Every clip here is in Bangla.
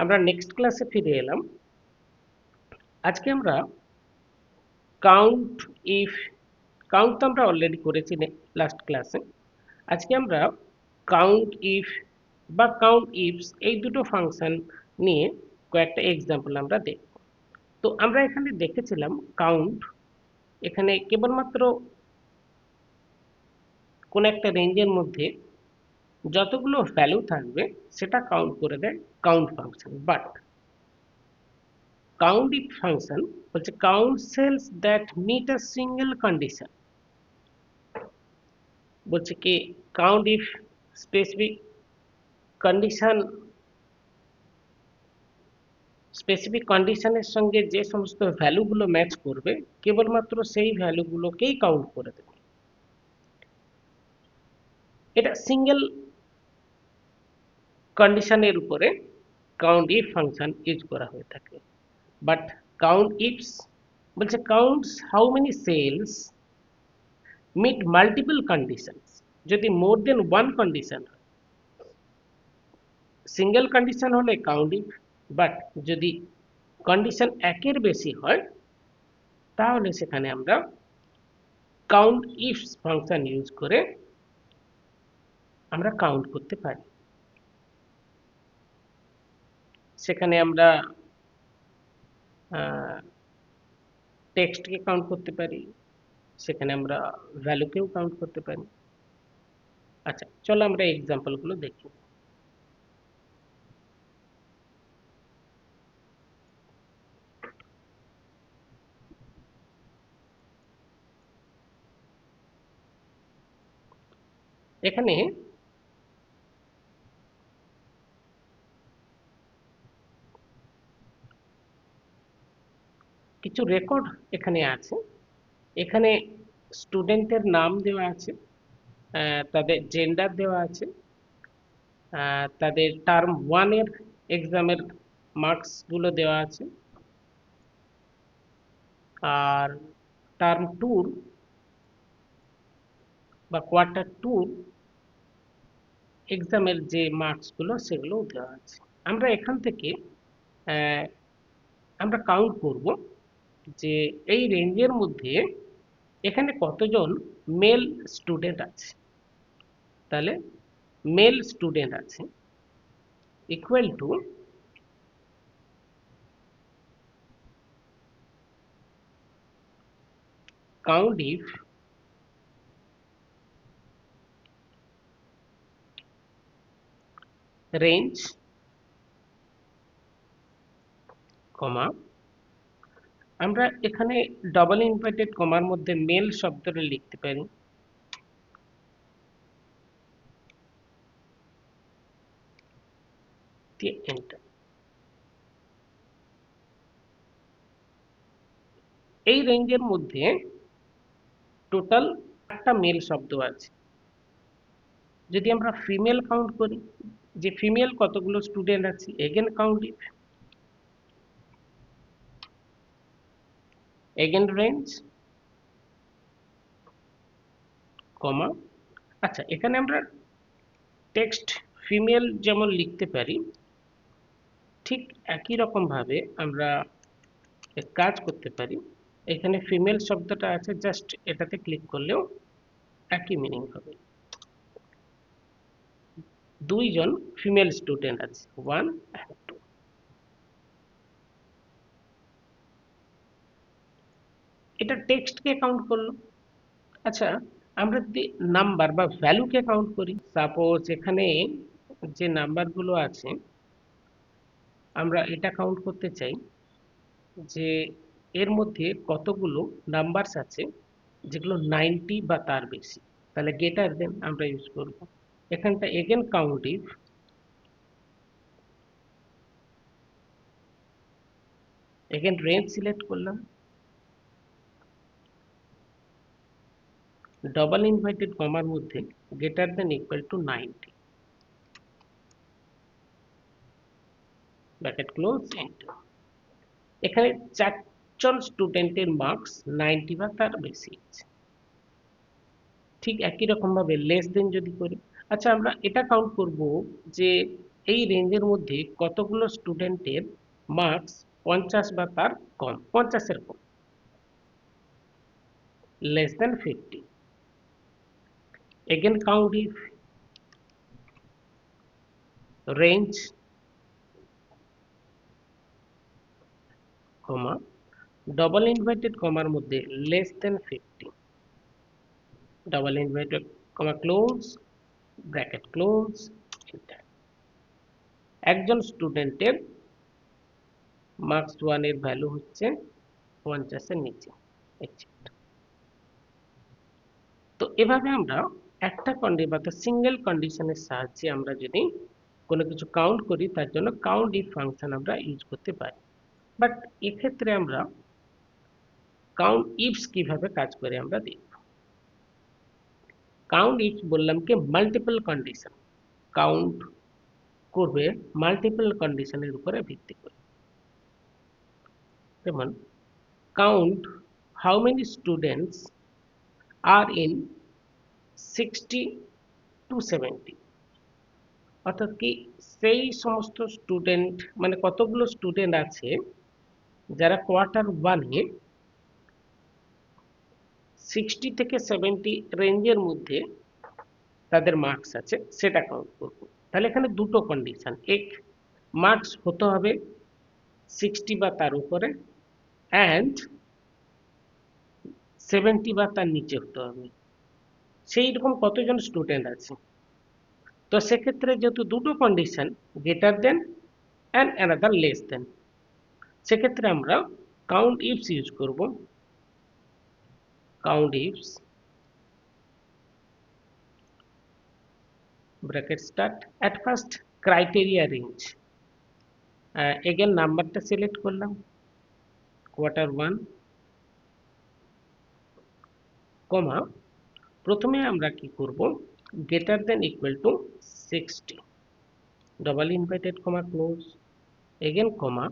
আমরা নেক্সট ক্লাসে ফিরে এলাম। আজকে আমরা কাউন্ট ইফ কাউন্ট তো আমরা অলরেডি করেছি লাস্ট ক্লাসে। আজকে আমরা কাউন্ট ইফ বা কাউন্ট ইফস এই দুটো ফাংশন নিয়ে কয়েকটা এক্সাম্পল আমরা দেখব। তো আমরা এখানে দেখেছিলাম কাউন্ট এখানে কেবলমাত্র কোন একটা রেঞ্জের মধ্যে যতগুলো ভ্যালু থাকবে সেটা কাউন্ট করে দেয় count function. But count if function বলছে count cells that meet a single condition, বলছে কি count if specific condition specific কন্ডিশনের সঙ্গে যে সমস্ত ভ্যালুগুলো ম্যাচ করবে কেবলমাত্র সেই ভ্যালুগুলোকেই কাউন্ট করে দেবে। এটা সিঙ্গেল কন্ডিশনের উপরে কাউন্ট ইফ ফাংশন ইউজ করা হয়ে থাকে। বাট কাউন্ট ইফস বলছে counts how many cells meet multiple conditions. যদি মোর দেন ওয়ান কন্ডিশন হয়, সিঙ্গেল কন্ডিশন হলে কাউন্ট ইফ, বাট যদি কন্ডিশন একের বেশি হয় তাহলে সেখানে আমরা কাউন্ট ইফস ফাংশন ইউজ করে আমরা কাউন্ট করতে পারি। সেখানে আমরা টেক্সটকে কাউন্ট করতে পারি, সেখানে আমরা ভ্যালুকেও কাউন্ট করতে পারি। আচ্ছা, চলো আমরা এক্সাম্পলগুলো দেখি। এখানে কিছু রেকর্ড এখানে আছে। এখানে স্টুডেন্টের নাম দেওয়া আছে, তাদের জেন্ডার দেওয়া আছে, তাদের টার্ম ওয়ানের এক্সামের মার্কসগুলো দেওয়া আছে, আর টার্ম টুর বা কোয়ার্টার টুর এক্সামের যে মার্কসগুলো সেগুলোও দেওয়া আছে। আমরা এখান থেকে আমরা কাউন্ট করব যে এই রেঞ্জের মধ্যে এখানে কতজন মেল স্টুডেন্ট আছে। তাহলে মেল স্টুডেন্ট আছে equal to count if range comma, আমরা এখানে ডবল ইনভার্টেড কমার মধ্যে মেল শব্দটা লিখতে পারি, দিয়ে এন্টার। এই রেঞ্জের মধ্যে টোটাল একটা মেল শব্দ আছে। যদি আমরা ফিমেল কাউন্ট করি, যে ফিমেল কতগুলো স্টুডেন্ট আছে, again count if, again range comma. আচ্ছা, এখানে আমরা টেক্সট ফিমেল যেমন লিখতে পারি, ঠিক একই রকম ভাবে আমরা এক কাজ করতে পারি। এখানে ফিমেল শব্দটা আছে, জাস্ট এটাতে ক্লিক করলেও একই মিনিং হবে। দুইজন ফিমেল স্টুডেন্ট আছে, 1 and 2। এটা টেক্সটকে কাউন্ট করলো। আচ্ছা, আমরা যদি নাম্বার বা ভ্যালুকে কাউন্ট করি, সাপোজ এখানে যে নাম্বারগুলো আছে আমরা এটা কাউন্ট করতে চাই যে এর মধ্যে কতগুলো নাম্বারস আছে যেগুলো 90 বা তার বেশি। তাহলে গ্রেটার দেন আমরা ইউজ করব। এখানটা again count if, again range select করলাম, ডবল ইনভার্টেড কমার মধ্যে greater than equal two 90, bracket close, enter. এখানে চারজন স্টুডেন্টের মার্কস 90 বা তার বেশি আছে। ঠিক একই রকম ভাবে লেস দেন যদি করি, আচ্ছা আমরা এটা কাউন্ট করব যে এই রেঞ্জের মধ্যে কতগুলো স্টুডেন্টের মার্কস 50 বা তার কম, 50-এর কম, less than 50. Again count if range, comma, double inverted কমার মধ্যে less than 50, double inverted comma close, bracket close, enter. একজন স্টুডেন্টের মার্কস 1 এর ভ্যালু হচ্ছে 50-এর নিচে, etc. তো এভাবে আমরা একটা বা সিঙ্গেল কন্ডিশনের সাহায্যে আমরা যদি কোনো কিছু কাউন্ট করি তার জন্য কাউন্ট ইফ ফাংশন আমরা ইউজ করতে পারি। বাট এক্ষেত্রে আমরা কাউন্ট ইফস কিভাবে কাজ করে আমরা দেখব। কাউন্ট ইফস বললাম কি মাল্টিপল কন্ডিশন কাউন্ট করবে, মাল্টিপল কন্ডিশনের উপরে ভিত্তি করে। যেমন count how many students are in 60 to 70, অর্থাৎ কি সেই সমস্ত স্টুডেন্ট মানে কতগুলো স্টুডেন্ট আছে যারা কোয়ার্টার 1-এ 60 থেকে 70 রেঞ্জের মধ্যে তাদের মার্কস আছে সেটা কাউন্ট করব। তাহলে এখানে দুটো কন্ডিশন, এক মার্কস হতে হবে 60 বা তার উপরে, অ্যান্ড 70 বা তার নিচে হতে হবে। সেই রকম কতজন স্টুডেন্ট আছে, তো সেক্ষেত্রে যেহেতু দুটো condition greater than and another less than, সেক্ষেত্রে আমরা কাউন্ট ইফস ইউজ করব। Count ifs bracket start at first criteria range, again নাম্বারটা সিলেক্ট করলাম কোয়ার্টার 1, কমা প্রথমে আমরা কি করব greater than equal to 60, double inverted comma close, again comma,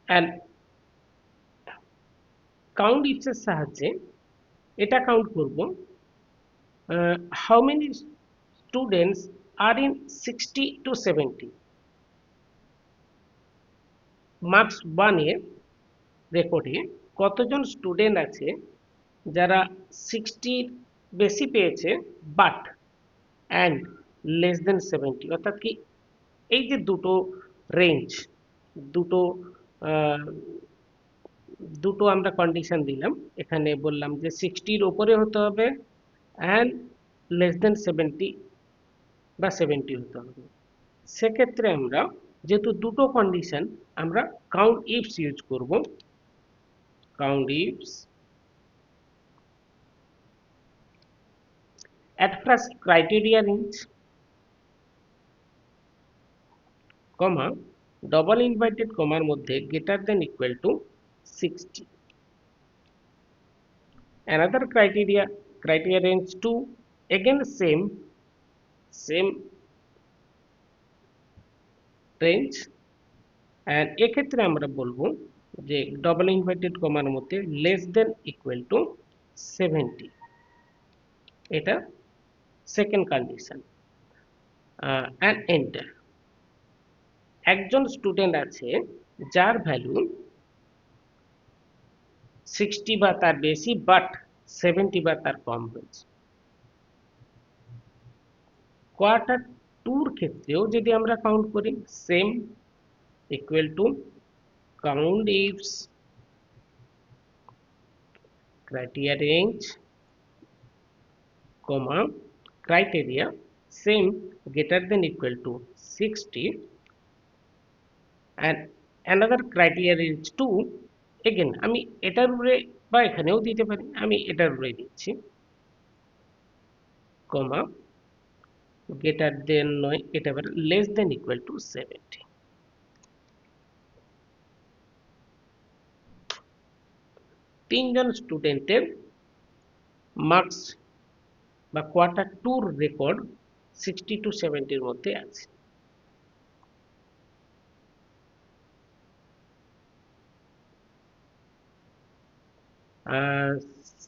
and count ইফসের সাহায্যে এটা কাউন্ট করব how many students are in 60 to 70, marks 1 এর রেকর্ডে কতজন স্টুডেন্ট আছে যারা 60 বেশি পেয়েছে বাট অ্যান্ড লেস দেন 70, অর্থাৎ কি এই যে দুটো রেঞ্জ, দুটো আহ, দুটো আমরা কন্ডিশন দিলাম, এখানে বললাম যে 60-র ওপরে হতে হবে অ্যান্ড লেস দেন 70 বা 70 হতে হবে। সেক্ষেত্রে আমরা যেহেতু দুটো কন্ডিশন আমরা কাউন্ট ইফস ইউজ করব। Count ifs at first criteria range, comma, double inverted কমার মধ্যে greater than equal to 60, another criteria range 2, again same range, and এক্ষেত্রে আমরা বলবো যে double inverted কমার মধ্যে less than equal to 70, এটা সেকেন্ড কন্ডিশন, and enter। একজন স্টুডেন্ট আছে যার ভ্যালু 60 বা তার বেশি বাট 70 বা তার কম হয়েছে। কোয়ার্টার 2-র ক্ষেত্রেও যদি আমরা কাউন্ট করি same, equal to count ifs criteria range, comma criteria same greater than equal to 60, and another criteria range 2, again আমি এটার উপরে বা এখানেও দিতে পারি, আমি এটার উপরে দিচ্ছি, কমা গ্রেটার দেন নয়, এটা আবার লেস দেন ইকুয়াল টু 70। তিনজন স্টুডেন্টের মার্কস বা কোয়ার্টার 2-র রেকর্ড 60 to 70-র মধ্যে আছে।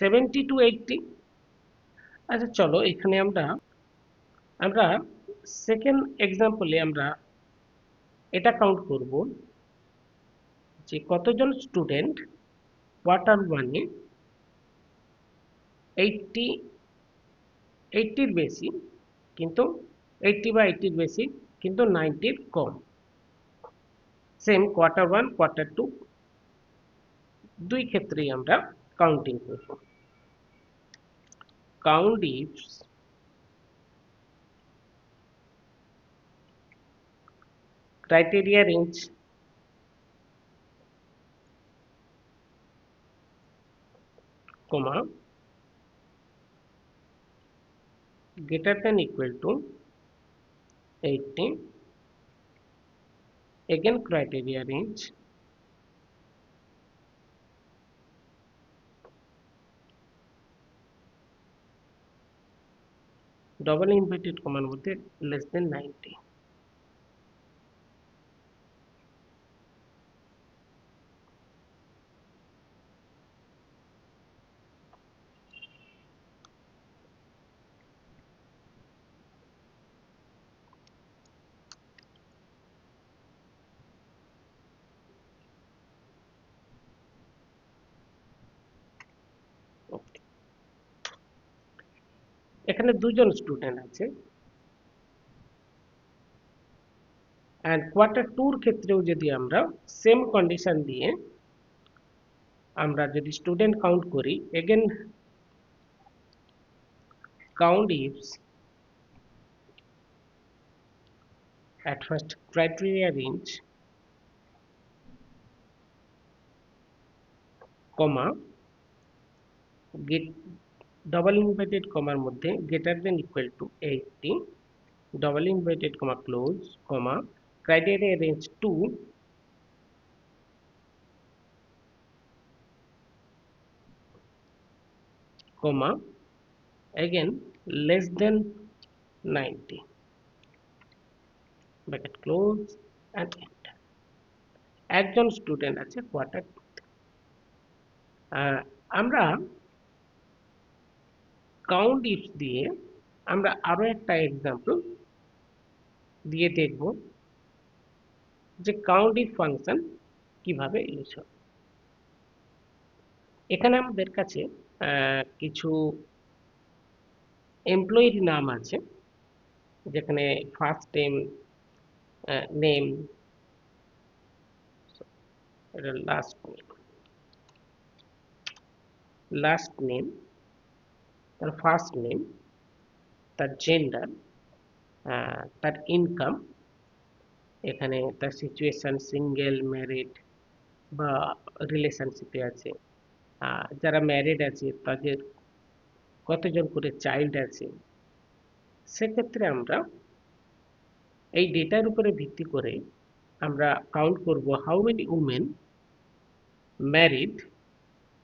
70 to 80, আচ্ছা চলো এখানে আমরা আমরা সেকেন্ড এক্সাম্পলে আমরা এটা কাউন্ট করব যে কতজন স্টুডেন্ট কোয়ার্টার ওয়ানে 80 80-র বেশি, কিন্তু 80 বা 80-র বেশি কিন্তু 90-র কম। Same quarter one quarter two দুই ক্ষেত্রেই আমরা কাউন্টিং করব। Count ifs criteria range comma greater than equal to 80, again criteria range double inverted comma মধ্যে less than 90। এখানে দুজন স্টুডেন্ট আছে অ্যান্ড কোয়ার্টার টুর ক্ষেত্রেও যদি আমরা সেম কন্ডিশন দিয়ে আমরা যদি স্টুডেন্ট কাউন্ট করি, again count ifs at first criteria range comma get double inverted comma মধ্যে greater than equal to 80 double inverted comma close comma criteria range 2 comma again less than 90 bracket close and enter। একজন স্টুডেন্ট আছে কোয়ার্টার টু। আমরা কাউন্ট ইফস দিয়ে আমরা আরো একটা এক্সাম্পল দিয়ে দেখব যে কাউন্ট ইফ ফাংশন কিভাবে ইউজ হয়। এখানে আমাদের কাছে কিছু এমপ্লয়ির নাম আছে, যেখানে first name, name, last name, তার ফার্স্ট নেম, তার জেন্ডার, তার ইনকাম, এখানে তার সিচুয়েশন সিঙ্গেল, ম্যারিড বা রিলেশনশিপে আছে, যারা ম্যারিড আছে তাদের কতজন করে চাইল্ড আছে। সেক্ষেত্রে আমরা এই ডেটার উপরে ভিত্তি করে আমরা কাউন্ট করব how many women married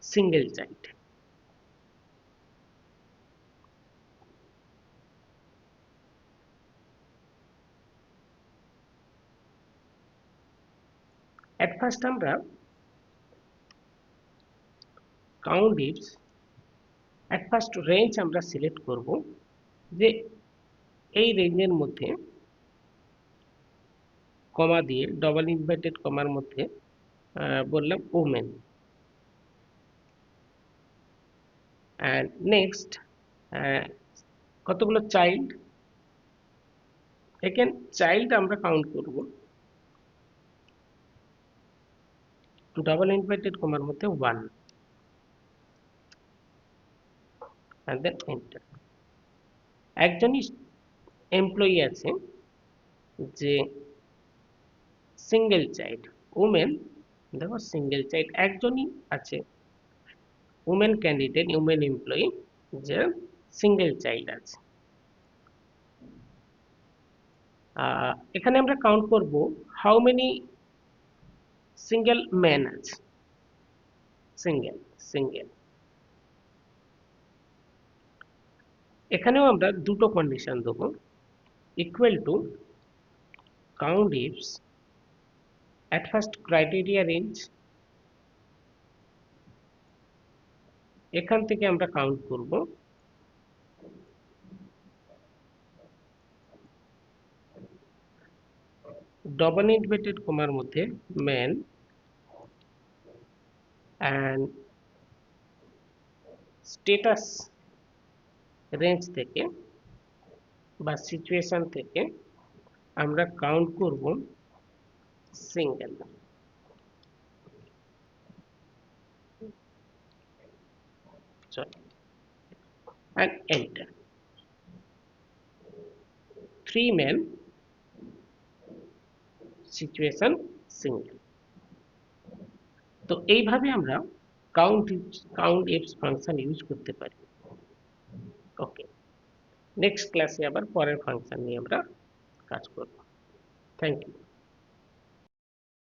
single child. at first আমরা count ifs at first range আমরা সিলেক্ট করব যে এই রেঞ্জের মধ্যে কমা দিয়ে ডবল ইনভার্টেড কমার মধ্যে বললাম ওমেন, অ্যান্ড নেক্সট কতগুলো চাইল্ড, এখান চাইল্ড আমরা কাউন্ট করব ডাবল ইনভার্টেড কমার মধ্যে 1 and then enter। একজনই এমপ্লয়ি আছে যে সিঙ্গেল চাইল্ড, উমেন, দেখো সিঙ্গেল চাইল্ড একজনই আছে, উমেন ক্যান্ডিডেট, উমেন এমপ্লয়ি যে সিঙ্গেল চাইল্ড আছে। এখানে আমরা কাউন্ট করব হাউ মেনি সিঙ্গেল ম্যান আছে, সিঙ্গেল সিঙ্গেল। এখানেও আমরা দুটো কন্ডিশন দেবো, equal to count ifs at first criteria range, এখান থেকে আমরা কাউন্ট করব ডবল ইনভার্টেড কমার মধ্যে ম্যান অ্যান্ড স্ট্যাটাস রেঞ্জ থেকে বা সিচুয়েশন থেকে আমরা কাউন্ট করব single. and enter 3 man situation single। তো এইভাবে আমরা কাউন্ট এফস ফাংশন ইউজ করতে পারি। ওকে, নেক্সট ক্লাসে আবার পরের ফাংশন নিয়ে আমরা কাজ করব। Thank you.